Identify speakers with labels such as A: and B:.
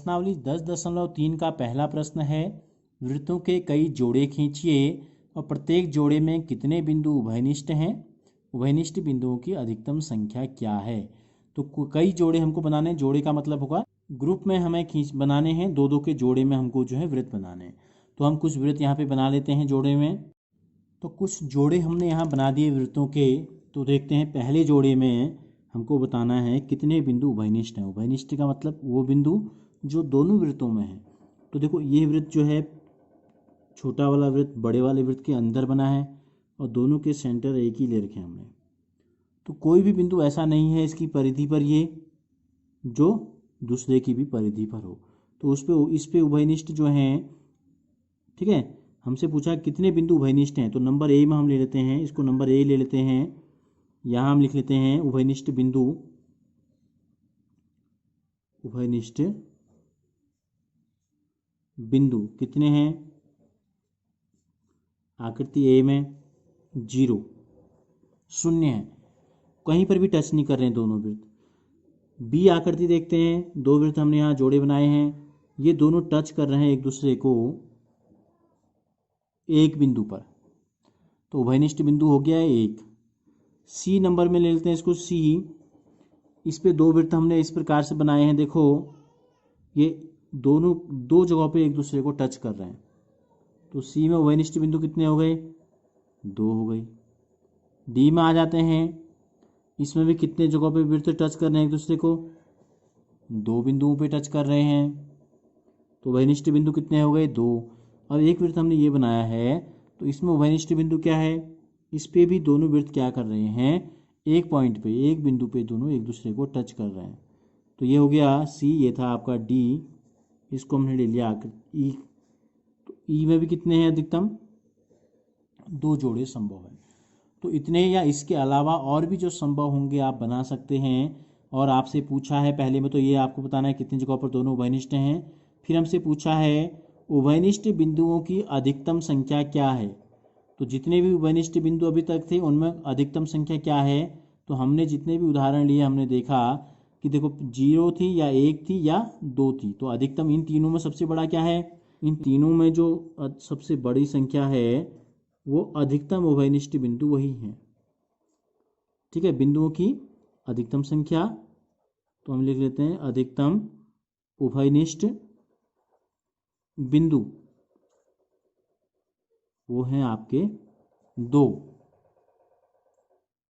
A: प्रश्नावली 10.3 का पहला प्रश्न है, वृत्तों के कई जोड़े खींचिए और प्रत्येक जोड़े में कितने बिंदु उभयनिष्ठ हैं। उभयनिष्ठ बिंदुओं की अधिकतम संख्या क्या है। तो कई जोड़े हमको बनाने, जोड़े का मतलब होगा ग्रुप में हमें बनाने हैं, दो दो के जोड़े में हमको जो है वृत्त बनाने हैं। तो हम कुछ वृत्त यहाँ पे बना लेते हैं जोड़े में। तो कुछ जोड़े हमने यहाँ बना दिए वृत्तों के। तो देखते हैं पहले जोड़े में हमको बताना है कितने बिंदु उभयनिष्ठ हैं। उभयनिष्ठ का मतलब वो बिंदु जो दोनों वृत्तों में है। तो देखो ये वृत्त जो है, छोटा वाला वृत्त बड़े वाले वृत्त के अंदर बना है और दोनों के सेंटर एक ही ले रखे हमने। तो कोई भी बिंदु ऐसा नहीं है इसकी परिधि पर ये जो दूसरे की भी परिधि पर हो। तो इस पे उभयनिष्ठ जो हैं, ठीक है, हमसे पूछा कितने बिंदु उभयनिष्ठ हैं। तो नंबर ए में हम ले लेते हैं, इसको नंबर ए ले लेते हैं। यहाँ हम लिख लेते हैं उभयनिष्ठ बिंदु, उभयनिष्ठ बिंदु कितने हैं। आकृति ए में 0 शून्य है, कहीं पर भी टच नहीं कर रहे हैं दोनों वृत्त। बी आकृति देखते हैं, दो वृत्त हमने यहाँ जोड़े बनाए हैं, ये दोनों टच कर रहे हैं एक दूसरे को एक बिंदु पर। तो उभयनिष्ठ बिंदु हो गया है एक। सी नंबर में ले लेते हैं इसको, सी। इस पे दो वृत्त हमने इस प्रकार से बनाए हैं, देखो ये दोनों दो जगहों पे एक दूसरे को टच कर रहे हैं। तो सी में उभयनिष्ठ बिंदु कितने हो गए, 2 हो गई। डी में आ जाते हैं, इसमें भी कितने जगहों पे वृत्त टच कर रहे हैं एक दूसरे को, 2 बिंदुओं पे टच कर रहे हैं। तो उभयनिष्ठ बिंदु कितने हो गए, 2। अब एक वृत्त हमने ये बनाया है, तो इसमें उभयनिष्ठ बिंदु क्या है, इस पे भी दोनों वृत्त क्या कर रहे हैं, एक पॉइंट पे, एक बिंदु पे दोनों एक दूसरे को टच कर रहे हैं। तो ये हो गया सी, ये था आपका डी, इसको हमने ले लिया ई। तो ई में भी कितने हैं अधिकतम, 2 जोड़े संभव है। तो इतने या इसके अलावा और भी जो संभव होंगे आप बना सकते हैं। और आपसे पूछा है पहले में, तो ये आपको बताना है कितनी जगहों पर दोनों उभयनिष्ठ हैं। फिर हमसे पूछा है उभयनिष्ठ बिंदुओं की अधिकतम संख्या क्या है। तो जितने भी उभयनिष्ठ बिंदु अभी तक थे उनमें अधिकतम संख्या क्या है। तो हमने जितने भी उदाहरण लिए हमने देखा कि देखो 0 थी या 1 थी या 2 थी। तो अधिकतम इन तीनों में सबसे बड़ा क्या है, इन तीनों में जो सबसे बड़ी संख्या है वो अधिकतम उभयनिष्ठ बिंदु वही है। ठीक है, बिंदुओं की अधिकतम संख्या, तो हम लिख लेते हैं अधिकतम उभयनिष्ठ बिंदु वो हैं आपके 2।